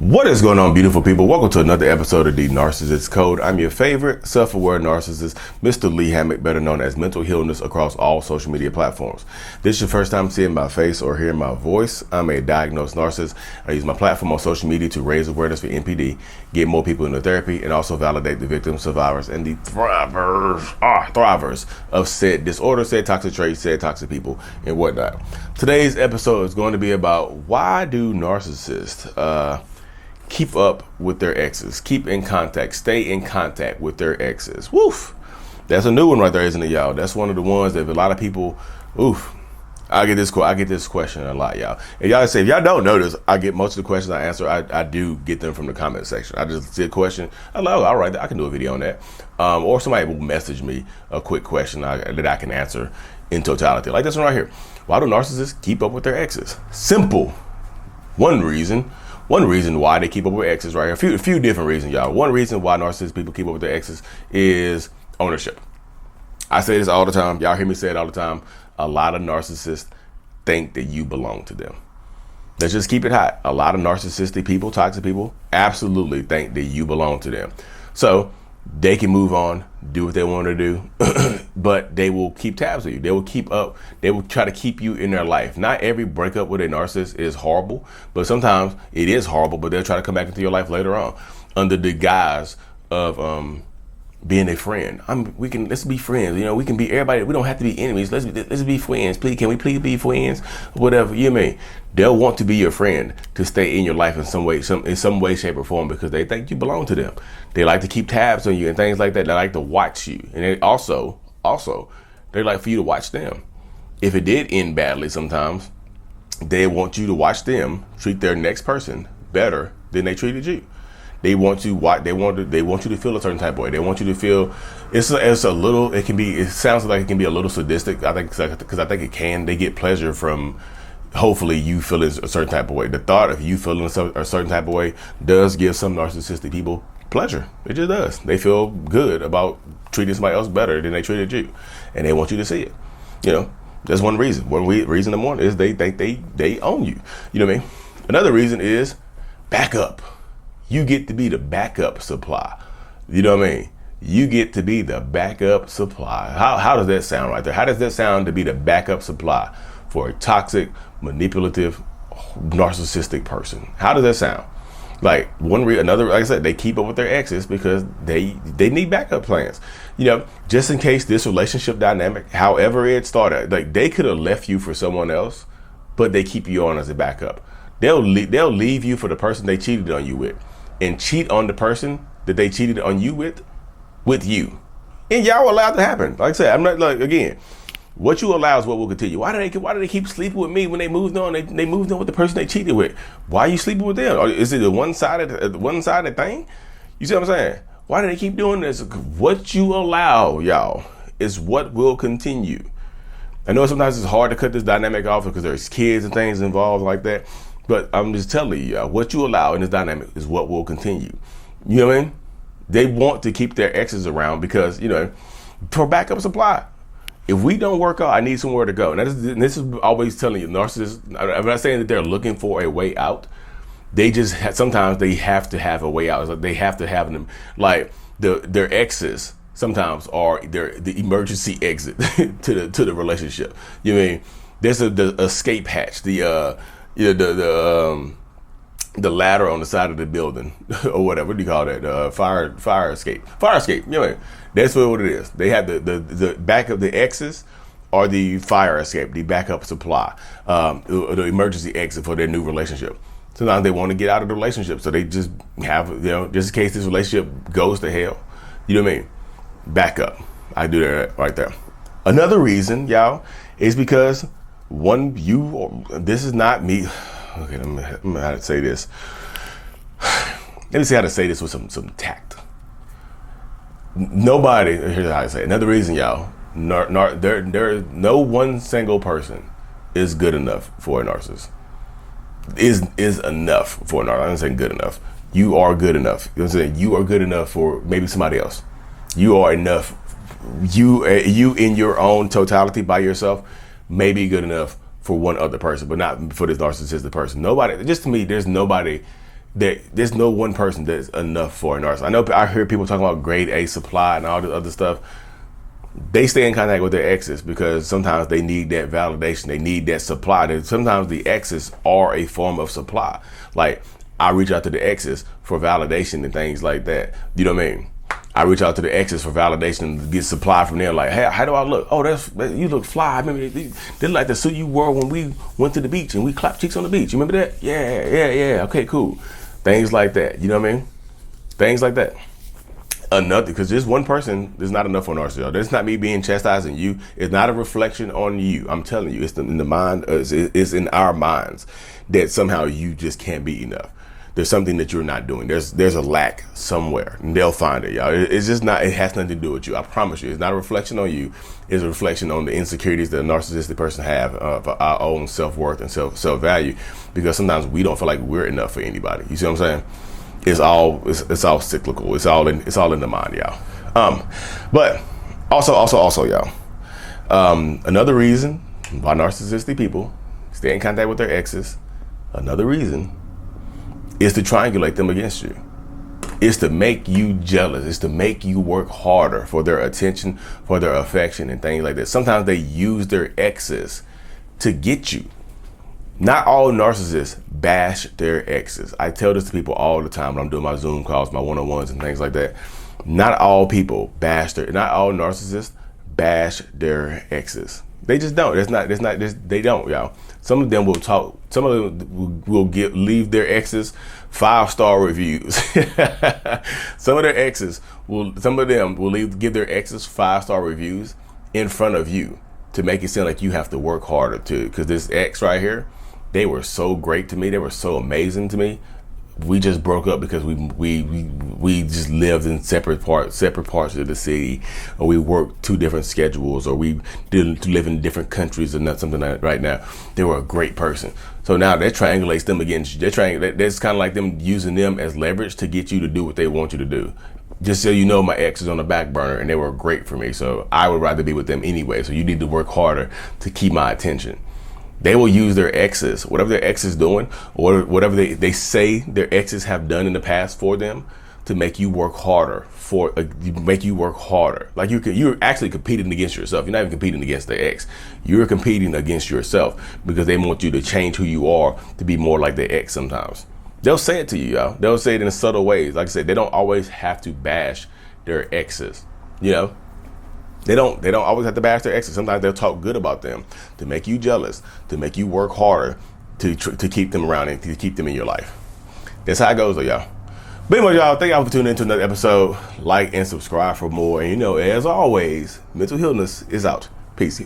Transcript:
What is going on, beautiful people? Welcome to another episode of the Narcissists Code. I'm your favorite self-aware narcissist, Mr. Lee Hammock, better known as Mental Healness, across all social media platforms. This is your first time seeing my face or hearing my voice. I'm a diagnosed narcissist. I use my platform on social media to raise awareness for NPD, get more people into therapy, and also validate the victims, survivors, and the thrivers of said disorder, said toxic traits, said toxic people, and whatnot. Today's episode is going to be about why do narcissists keep up with their exes, keep in contact, stay in contact with their exes. Woof. That's a new one right there, isn't it, y'all? That's one of the ones that a lot of people, I get this question a lot, y'all. And y'all say, if y'all don't notice, I get most of the questions I answer, I do get them from the comment section. I just see a question, I'm like, oh, all right, I can do a video on that. Or somebody will message me a quick question that I can answer in totality. Like this one right here. Why do narcissists keep up with their exes? Simple. One reason why they keep up with exes right here. A few different reasons, y'all. One reason why narcissist people keep up with their exes is ownership. I say this all the time. Y'all hear me say it all the time. A lot of narcissists think that you belong to them. Let's just keep it hot. A lot of narcissistic people, toxic people, absolutely think that you belong to them. So they can move on, do what they want to do, but they will keep tabs on you. They will keep up. They will try to keep you in their life. Not every breakup with a narcissist is horrible, but sometimes it is horrible, but they'll try to come back into your life later on under the guise of being a friend. Let's be friends. You know, we can be everybody. We don't have to be enemies. Let's be friends. Please, can we please be friends? Whatever, you know what I mean? They'll want to be your friend to stay in your life in some way, shape, or form, because they think you belong to them. They like to keep tabs on you and things like that. They like to watch you, and they also they like for you to watch them. If it did end badly, sometimes they want you to watch them treat their next person better than they treated you. They want you to feel a certain type of way. They want you to feel it sounds like it can be a little sadistic. I think because I think it can. They get pleasure from hopefully you feeling a certain type of way. The thought of you feeling a certain type of way does give some narcissistic people pleasure. It just does. They feel good about treating somebody else better than they treated you, and they want you to see it. You know, that's one reason. Reason number one is they think they own you. You know what I mean? Another reason is backup. You get to be the backup supply. You know what I mean? You get to be the backup supply. How does that sound right there? How does that sound to be the backup supply for a toxic, manipulative, narcissistic person? How does that sound? Like another, like I said, they keep up with their exes because they need backup plans. You know, just in case this relationship dynamic, however it started, like they could have left you for someone else, but they keep you on as a backup. They'll leave you for the person they cheated on you with, and cheat on the person that they cheated on you with you. And y'all allowed to happen. Like I said, I'm not like, again, what you allow is what will continue. Why do they keep sleeping with me when they moved on? They moved on with the person they cheated with. Why are you sleeping with them? Or is it a one-sided thing? You see what I'm saying? Why do they keep doing this? What you allow, y'all, is what will continue. I know sometimes it's hard to cut this dynamic off because there's kids and things involved like that. But I'm just telling you, what you allow in this dynamic is what will continue. You know what I mean? They want to keep their exes around because, you know, for backup supply. If we don't work out, I need somewhere to go. And this is always telling you, narcissists, I'm not saying that they're looking for a way out. They just sometimes they have to have a way out. It's like they have to have them, like their exes sometimes are the emergency exit to the relationship. You know what I mean? There's the escape hatch, the ladder on the side of the building or whatever. What do you call that? Fire escape. You know, that's what it is. They have the backup. The exes are the fire escape, the backup supply, the emergency exit for their new relationship. Sometimes they want to get out of the relationship, so they just have, you know, just in case this relationship goes to hell. You know what I mean? Backup. I do that right there. Another reason, y'all, is because this is not me. Okay, I'm gonna how to say this. Let me see how to say this with some tact. Here's how I say it. Another reason, y'all, there no one single person is good enough for a narcissist. Is enough for a narcissist. I'm not saying good enough. You are good enough. You know what I'm saying? You are good enough for maybe somebody else. You are enough. You in your own totality by yourself may be good enough for one other person, but not for this narcissistic person. Nobody, just to me, there's nobody There's no one person that's enough for a narcissist. I hear people talking about grade A supply and all this other stuff. They stay in contact with their exes because sometimes they need that validation. They need that supply. Sometimes the exes are a form of supply. Like, I reach out to the exes for validation and things like that. You know what I mean? I reach out to the exes for validation to get supply from them. Like, hey, how do I look? Oh, you look fly. I remember they like the suit you wore when we went to the beach and we clapped cheeks on the beach. You remember that? Yeah. Okay, cool. Things like that. You know what I mean? Things like that. Because just one person is not enough for narcissism. That's not me being chastising you. It's not a reflection on you. I'm telling you, it's in the mind. It's in our minds that somehow you just can't be enough. There's something that you're not doing. There's a lack somewhere, and they'll find it, y'all. It's just not. It has nothing to do with you. I promise you. It's not a reflection on you. It's a reflection on the insecurities that a narcissistic person have of our own self-worth and self-value. Because sometimes we don't feel like we're enough for anybody. You see what I'm saying? It's all cyclical. It's all in the mind, y'all. But also, y'all. Another reason why narcissistic people stay in contact with their exes. Another reason is to triangulate them against you. It's to make you jealous. It's to make you work harder for their attention, for their affection, and things like that. Sometimes they use their exes to get you. Not all narcissists bash their exes. I tell this to people all the time when I'm doing my Zoom calls, my one-on-ones and things like that. Not all narcissists bash their exes. They just don't. They don't, y'all. Some of them will talk. Some of them will leave their exes 5-star reviews. Some of them will give their exes 5-star reviews in front of you to make it seem like you have to work harder too. Because this ex right here, they were so great to me. They were so amazing to me. We just broke up because we just lived in separate parts of the city, or we worked 2 different schedules, or we didn't live in different countries, or not something like that. Right now, they were a great person. So now that triangulates them against you. That's kind of like them using them as leverage to get you to do what they want you to do. Just so you know, my ex is on the back burner and they were great for me. So I would rather be with them anyway. So you need to work harder to keep my attention. They will use their exes, whatever their ex is doing, or whatever they say their exes have done in the past for them, to make you work harder. Like you're actually competing against yourself. You're not even competing against the ex. You're competing against yourself because they want you to change who you are to be more like the ex sometimes. They'll say it to you, y'all. They'll say it in subtle ways. Like I said, they don't always have to bash their exes, you know? They don't always have to bash their exes. Sometimes they'll talk good about them to make you jealous, to make you work harder, to keep them around and to keep them in your life. That's how it goes, though, y'all. But anyway, y'all, thank y'all for tuning into another episode. Like and subscribe for more. And as always, mental illness is out. Peace.